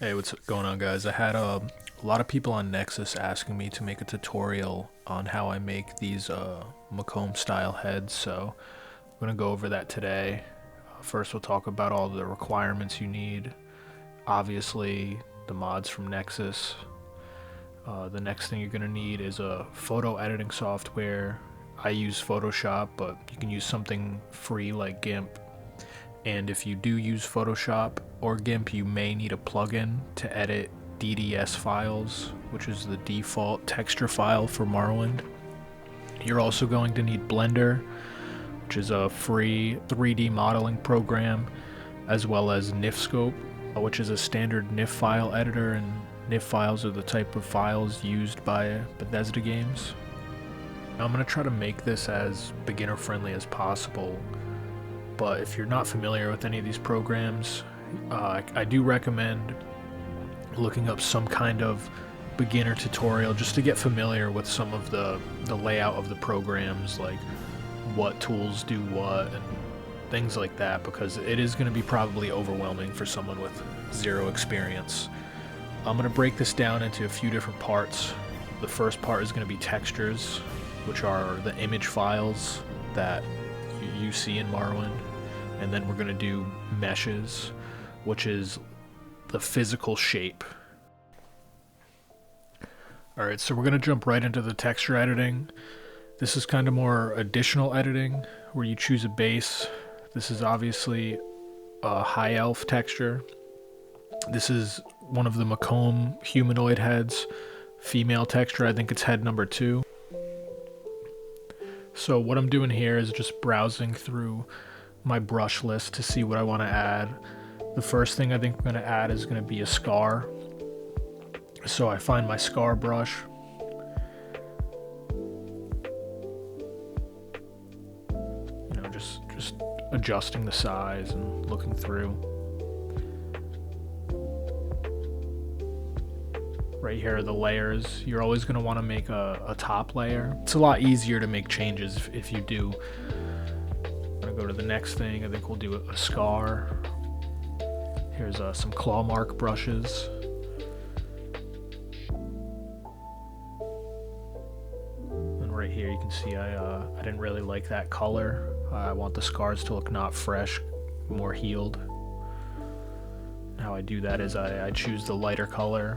Hey, what's going on, guys? I had a lot of people on Nexus asking me to make a tutorial on how I make these Mackhom style heads, so I'm going to go over that today. First, we'll talk about all the requirements you need. Obviously, the mods from Nexus. The next thing you're going to need is a photo editing software. I use Photoshop, but you can use something free like GIMP. And if you do use Photoshop or GIMP, you may need a plugin to edit DDS files, which is the default texture file for Morrowind. You're also going to need Blender, which is a free 3D modeling program, as well as Nifskope, which is a standard NIF file editor, and NIF files are the type of files used by Bethesda games. Now, I'm going to try to make this as beginner friendly as possible. But if you're not familiar with any of these programs, I do recommend looking up some kind of beginner tutorial just to get familiar with some of the layout of the programs, like what tools do what and things like that, because it is going to be probably overwhelming for someone with zero experience. I'm going to break this down into a few different parts. The first part is going to be textures, which are the image files that you see in Morrowind. And then we're going to do meshes, which is the physical shape. Alright, so we're going to jump right into the texture editing. This is kind of more additional editing, where you choose a base. This is obviously a high elf texture. This is one of the Mackhom humanoid heads, female texture. I think it's head number 2. So what I'm doing here is just browsing through my brush list to see what I want to add. The first thing I think I'm going to add is going to be a scar. So I find my scar brush. You know, just adjusting the size and looking through. Right here are the layers. You're always going to want to make a top layer. It's a lot easier to make changes if you do. I'm gonna go to the next thing. I think we'll do a scar. Here's some claw mark brushes. And right here you can see I didn't really like that color. I want the scars to look not fresh, more healed. How I do that is I choose the lighter color.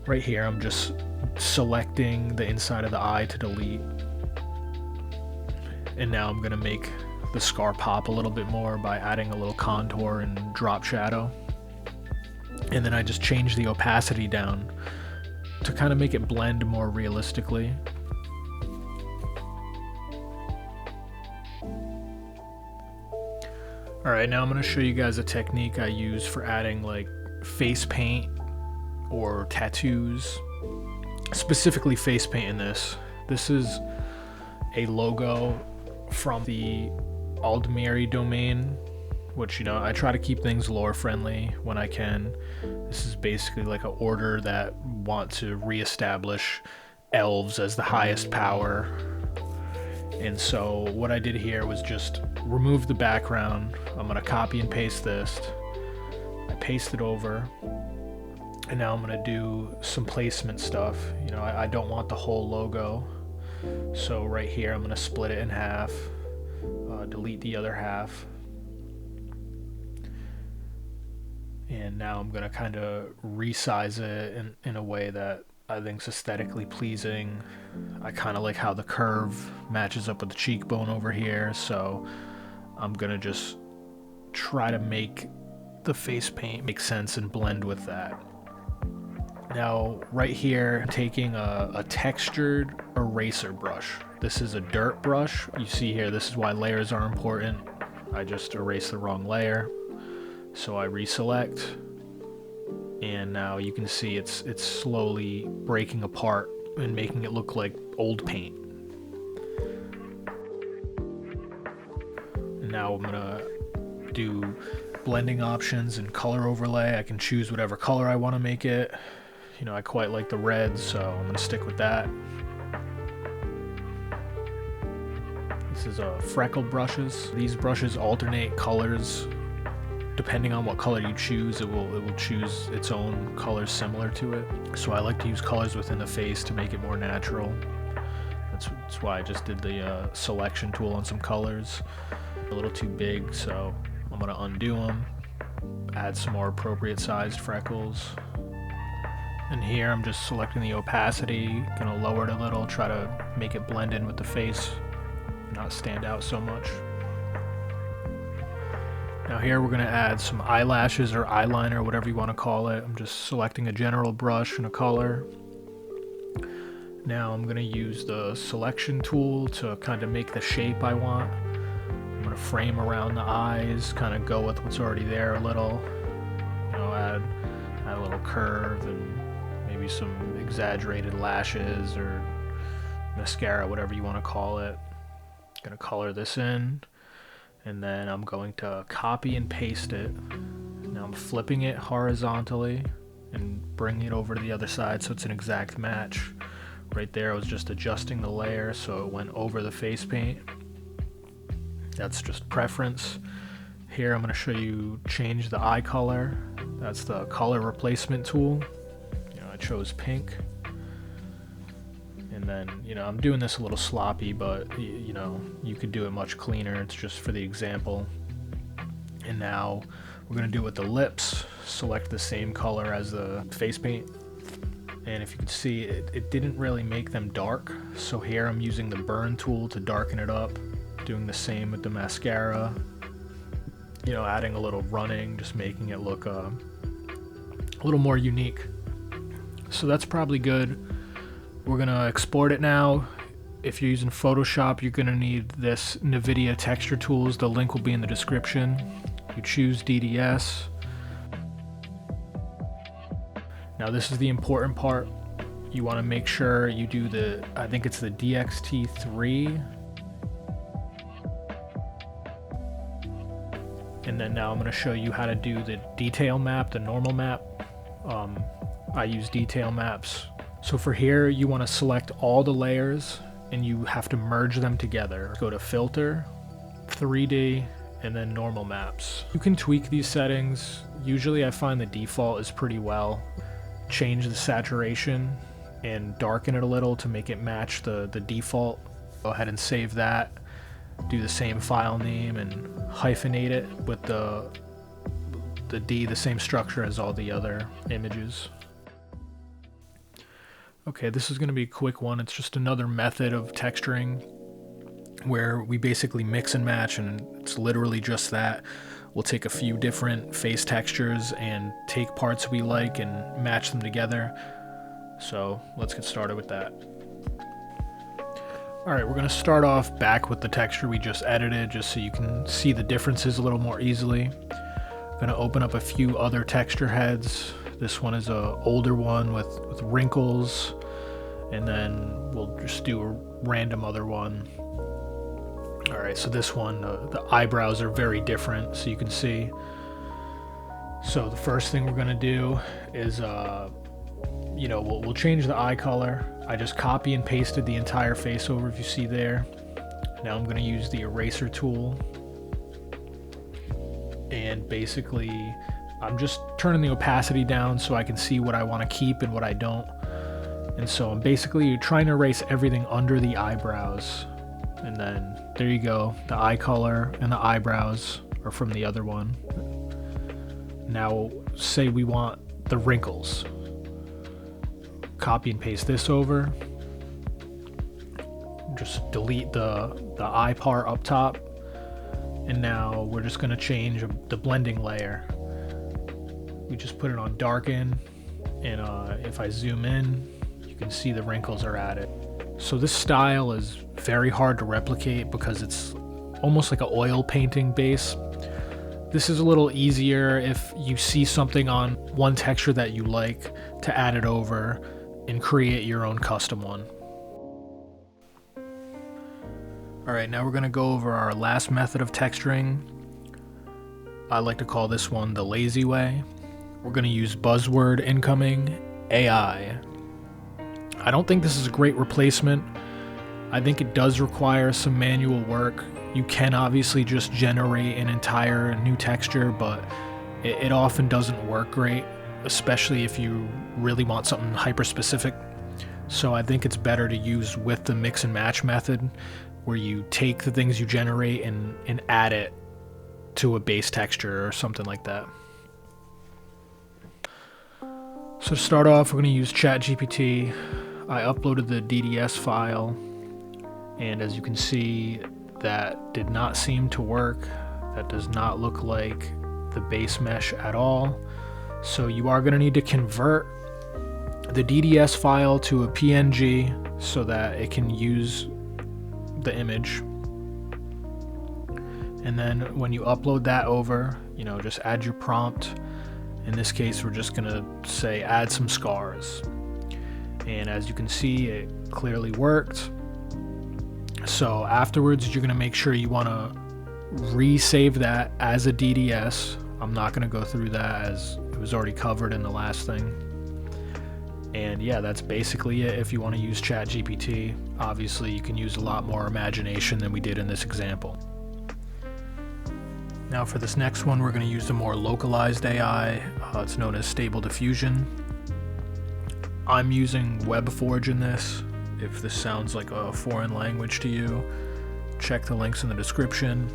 Right here I'm just selecting the inside of the eye to delete. And now I'm gonna make the scar pop a little bit more by adding a little contour and drop shadow. And then I just change the opacity down to kind of make it blend more realistically. Alright, now I'm going to show you guys a technique I use for adding like face paint or tattoos. Specifically face paint in this. This is a logo from the Aldmeri domain, which, you know, I try to keep things lore friendly when I can. This is basically like an order that want to reestablish elves as the highest power. And so what I did here was just remove the background. I'm gonna copy and paste this. I paste it over, and now I'm gonna do some placement stuff. You know, I don't want the whole logo, so right here I'm gonna split it in half. Delete the other half, and now I'm gonna kind of resize it in a way that I think's aesthetically pleasing. I kind of like how the curve matches up with the cheekbone over here, so I'm gonna just try to make the face paint make sense and blend with that. Now right here, taking a textured eraser brush. This is a dirt brush. You see here, this is why layers are important. I just erased the wrong layer, so I reselect, and now you can see it's slowly breaking apart and making it look like old paint. And now I'm gonna do blending options and color overlay. I can choose whatever color I want to make it. You know, I quite like the red, so I'm gonna stick with that. This is freckled brushes. These brushes alternate colors depending on what color you choose, it will choose its own colors similar to it. So I like to use colors within the face to make it more natural. That's why I just did the selection tool on some colors. A little too big, so I'm gonna undo them, add some more appropriate sized freckles. And here I'm just selecting the opacity, gonna lower it a little, try to make it blend in with the face, not stand out so much. Now here we're gonna add some eyelashes or eyeliner, whatever you wanna call it. I'm just selecting a general brush and a color. Now I'm gonna use the selection tool to kind of make the shape I want. I'm gonna frame around the eyes, kind of go with what's already there a little. You know, add a little curve and maybe some exaggerated lashes or mascara, whatever you want to call it. Gonna color this in, and then I'm going to copy and paste it. Now I'm flipping it horizontally and bringing it over to the other side so it's an exact match. Right there I was just adjusting the layer so it went over the face paint. That's just preference. Here I'm going to show you change the eye color. That's the color replacement tool. I chose pink. And then, I'm doing this a little sloppy, but you could do it much cleaner. It's just for the example. And now we're going to do it with the lips. Select the same color as the face paint. And if you can see, it didn't really make them dark. So here I'm using the burn tool to darken it up. Doing the same with the mascara. Adding a little running, just making it look a little more unique. So that's probably good. We're gonna export it now. If you're using Photoshop, you're gonna need this NVIDIA texture tools. The link will be in the description. You choose DDS. Now this is the important part. You wanna make sure you do I think it's the DXT3. And then now I'm gonna show you how to do the detail map, the normal map. I use detail maps. So for here, you want to select all the layers and you have to merge them together. Go to Filter, 3D, and then Normal Maps. You can tweak these settings. Usually I find the default is pretty well. Change the saturation and darken it a little to make it match the default. Go ahead and save that. Do the same file name and hyphenate it with the D, the same structure as all the other images. Okay, this is going to be a quick one. It's just another method of texturing where we basically mix and match, and it's literally just that. We'll take a few different face textures and take parts we like and match them together. So let's get started with that. Alright, we're going to start off back with the texture we just edited, just so you can see the differences a little more easily. I'm going to open up a few other texture heads. This one is an older one with wrinkles, and then we'll just do a random other one. Alright, so this one, the eyebrows are very different, so you can see. So the first thing we're going to do is, we'll change the eye color. I just copy and pasted the entire face over, if you see there. Now I'm going to use the eraser tool. And basically, I'm just turning the opacity down so I can see what I want to keep and what I don't. And so I'm basically trying to erase everything under the eyebrows. And then there you go. The eye color and the eyebrows are from the other one. Now say we want the wrinkles. Copy and paste this over. Just delete the eye part up top. And now we're just going to change the blending layer. We just put it on darken, and if I zoom in, you can see the wrinkles are added. So this style is very hard to replicate because it's almost like an oil painting base. This is a little easier if you see something on one texture that you like to add it over and create your own custom one. Alright, now we're going to go over our last method of texturing. I like to call this one the lazy way. We're going to use buzzword incoming AI. I don't think this is a great replacement. I think it does require some manual work. You can obviously just generate an entire new texture, but it often doesn't work great, especially if you really want something hyper specific. So I think it's better to use with the mix and match method, where you take the things you generate and add it to a base texture or something like that. So to start off, we're going to use ChatGPT. I uploaded the DDS file, and as you can see, that did not seem to work. That does not look like the base mesh at all. So you are going to need to convert the DDS file to a PNG so that it can use the image. And then when you upload that over, just add your prompt. In this case, we're just going to say add some scars. And as you can see, it clearly worked. So afterwards, you're going to make sure you want to resave that as a DDS. I'm not going to go through that as it was already covered in the last thing. And yeah, that's basically it. If you want to use ChatGPT, obviously you can use a lot more imagination than we did in this example. Now for this next one, we're going to use a more localized AI. It's known as Stable Diffusion. I'm using WebForge in this. If this sounds like a foreign language to you, check the links in the description.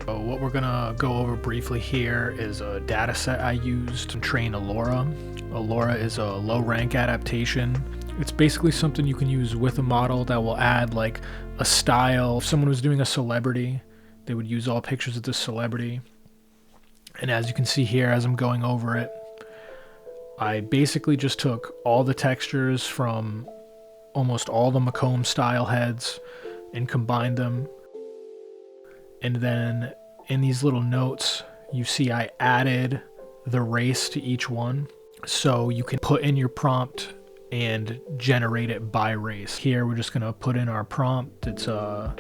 So what we're gonna go over briefly here is a data set I used to train Allura. Allura is a low rank adaptation. It's basically something you can use with a model that will add like a style. If someone was doing a celebrity, they would use all pictures of this celebrity. And as you can see here, as I'm going over it, I basically just took all the textures from almost all the Mackhom style heads and combined them. And then in these little notes, you see I added the race to each one. So you can put in your prompt and generate it by race. Here, we're just gonna put in our prompt. It's Mackhom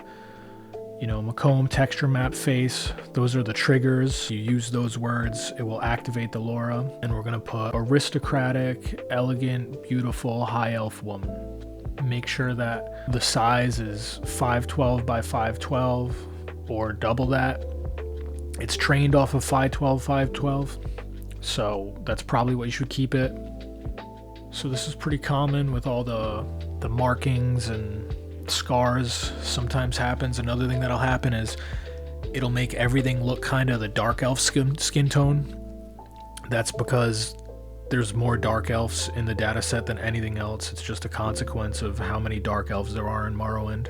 texture map face. Those are the triggers. You use those words, it will activate the LoRa. And we're gonna put aristocratic, elegant, beautiful, high elf woman. Make sure that the size is 512 by 512 or double that. It's trained off of 512, so that's probably what you should keep it. So this is pretty common with all the markings and scars sometimes happens. Another thing that'll happen is it'll make everything look kind of the dark elf skin tone. That's because there's more dark elves in the data set than anything else. It's just a consequence of how many dark elves there are in Morrowind.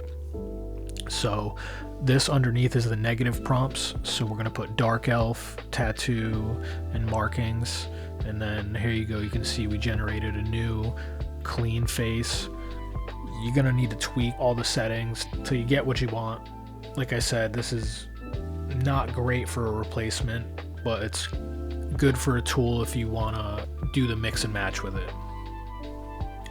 So this underneath is the negative prompts. So we're going to put dark elf, tattoo, and markings. And then here you go. You can see we generated a new clean face. You're going to need to tweak all the settings till you get what you want. Like I said, this is not great for a replacement, but it's good for a tool if you want to do the mix and match with it.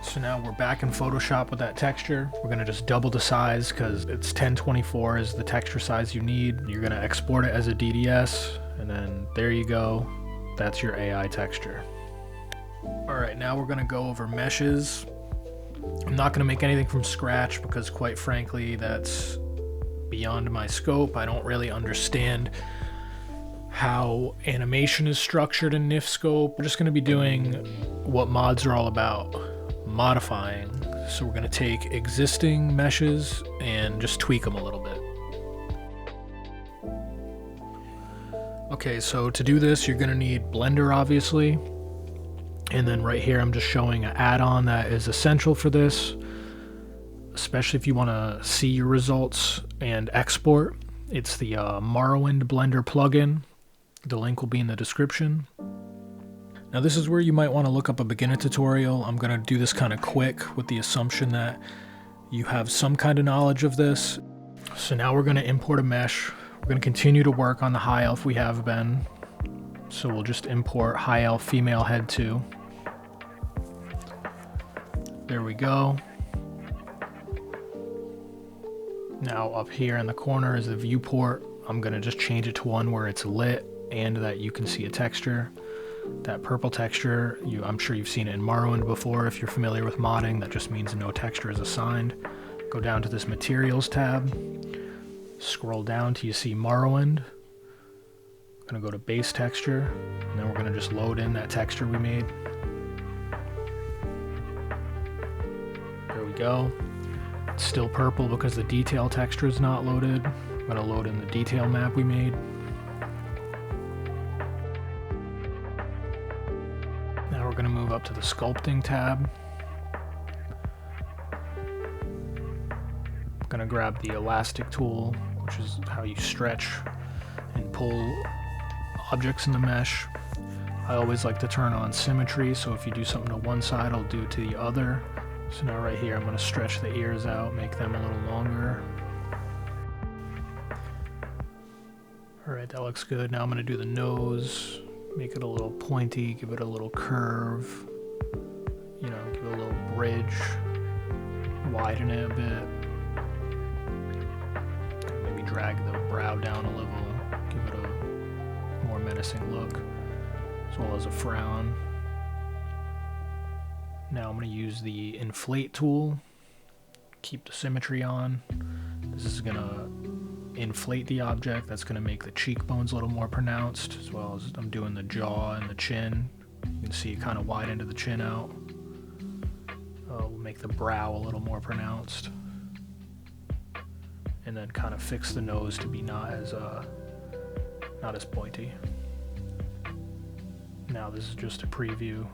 So now we're back in Photoshop with that texture. We're gonna just double the size because it's 1024 is the texture size you need. You're gonna export it as a DDS, and then there you go. That's your AI texture. All right, now we're gonna go over meshes. I'm not gonna make anything from scratch because quite frankly, that's beyond my scope. I don't really understand how animation is structured in Nifskope. We're just going to be doing what mods are all about, modifying. So we're going to take existing meshes and just tweak them a little bit. Okay, so to do this, you're going to need Blender, obviously. And then right here, I'm just showing an add-on that is essential for this, especially if you want to see your results and export. It's the Morrowind Blender plugin. The link will be in the description. Now this is where you might want to look up a beginner tutorial. I'm going to do this kind of quick with the assumption that you have some kind of knowledge of this. So now we're going to import a mesh. We're going to continue to work on the high elf we have been. So we'll just import high elf female head 2. There we go. Now up here in the corner is the viewport. I'm going to just change it to one where it's lit and that you can see a texture. That purple texture, I'm sure you've seen it in Morrowind before. If you're familiar with modding, that just means no texture is assigned. Go down to this materials tab. Scroll down till you see Morrowind. I'm gonna go to base texture, and then we're gonna just load in that texture we made. There we go. It's still purple because the detail texture is not loaded. I'm gonna load in the detail map we made. Now we're gonna move up to the sculpting tab. I'm gonna grab the elastic tool, which is how you stretch and pull objects in the mesh. I always like to turn on symmetry, so if you do something to one side, I'll do it to the other. So now right here, I'm gonna stretch the ears out, make them a little longer. All right, that looks good. Now I'm gonna do the nose, make it a little pointy, give it a little curve, you know, give it a little bridge, widen it a bit. Maybe drag the brow down a little, give it a more menacing look, as well as a frown. Now I'm going to use the inflate tool, keep the symmetry on. This is going to inflate the object. That's going to make the cheekbones a little more pronounced, as well as I'm doing the jaw and the chin. You can see it kind of widen to the chin out. We'll make the brow a little more pronounced. And then kind of fix the nose to be not as pointy. Now this is just a preview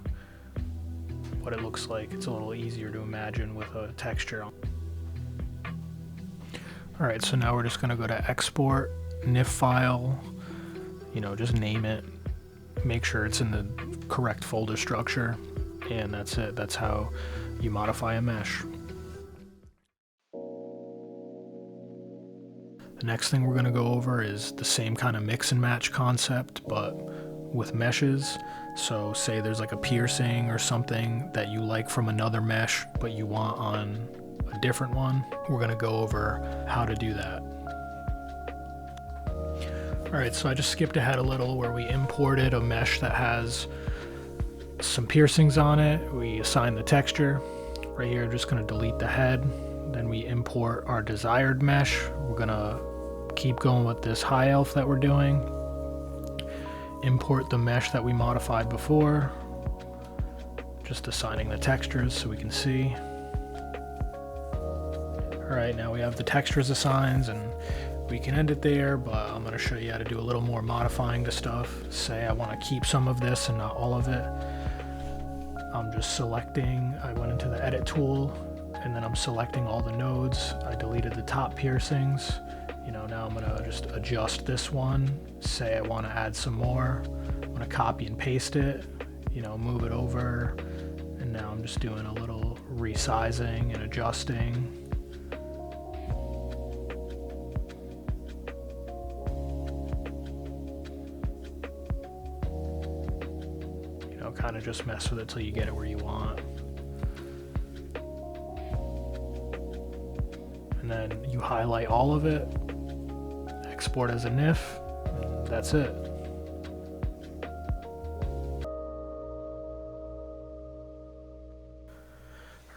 what it looks like. It's a little easier to imagine with a texture. Alright, so now we're just gonna go to export, NIF file, you know, just name it, make sure it's in the correct folder structure, and that's it. That's how you modify a mesh. The next thing we're gonna go over is the same kind of mix and match concept, but with meshes. So say there's like a piercing or something that you like from another mesh, but you want on a different one. We're gonna go over how to do that. All right, so I just skipped ahead a little where we imported a mesh that has some piercings on it. We assign the texture. Right here, just gonna delete the head. Then we import our desired mesh. We're gonna keep going with this high elf that we're doing. Import the mesh that we modified before, just assigning the textures so we can see. All right, now we have the textures assigned, and we can end it there, but I'm gonna show you how to do a little more modifying to stuff. Say I wanna keep some of this and not all of it. I'm just selecting, I went into the edit tool, and then I'm selecting all the nodes. I deleted the top piercings. You know, now I'm gonna just adjust this one. Say I wanna add some more. I'm gonna copy and paste it, you know, move it over. And now I'm just doing a little resizing and adjusting. You know, kind of just mess with it till you get it where you want. And then you highlight all of it, export as a NIF, and that's it.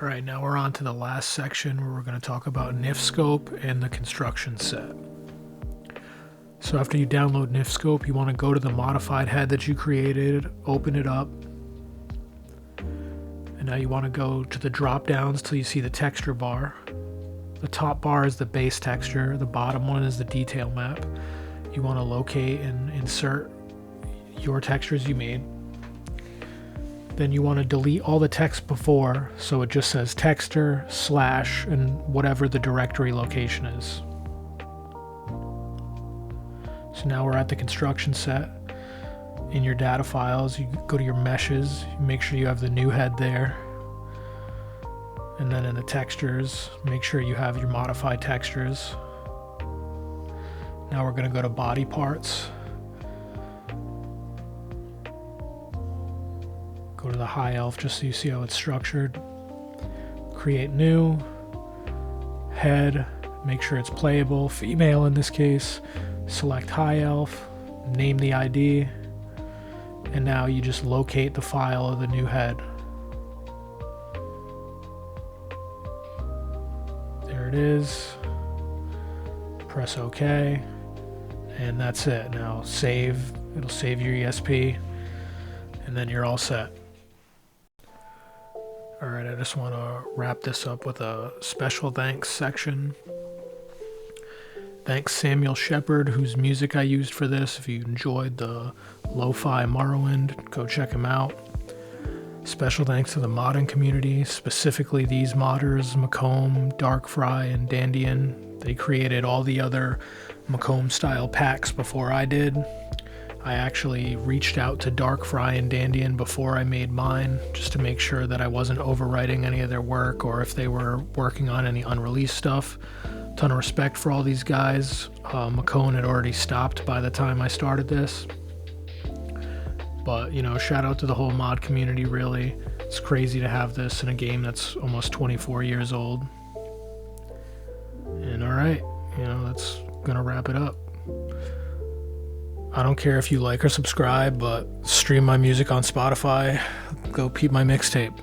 All right, now we're on to the last section where we're going to talk about Nifskope and the construction set. So after you download Nifskope, you want to go to the modified head that you created, open it up, and now you want to go to the drop downs till you see the texture bar. The top bar is the base texture, the bottom one is the detail map. You want to locate and insert your textures you made. Then you want to delete all the text before, so it just says texture, slash, and whatever the directory location is. So now we're at the construction set. In your data files, you go to your meshes, you make sure you have the new head there. And then in the textures, make sure you have your modified textures. Now we're going to go to body parts. Go to the high elf just so you see how it's structured. Create new. Head, make sure it's playable, female in this case. Select high elf, name the ID. And now you just locate the file of the new head. There it is. Press OK, and that's it. Now save, it'll save your ESP, and then you're all set. Alright, I just want to wrap this up with a special thanks section. Thanks Samuel Shepard, whose music I used for this. If you enjoyed the lo-fi Morrowind, go check him out. Special thanks to the modding community, specifically these modders, MacKom, Darkfri, and Dandion. They created all the other Mackhom style packs before I did. I actually reached out to Darkfri and Dandion before I made mine, just to make sure that I wasn't overwriting any of their work or if they were working on any unreleased stuff. Ton of respect for all these guys. Mackhom had already stopped by the time I started this. But, you know, shout out to the whole mod community, really. It's crazy to have this in a game that's almost 24 years old. And alright, you know, that's gonna wrap it up. I don't care if you like or subscribe, but stream my music on Spotify. Go peep my mixtape.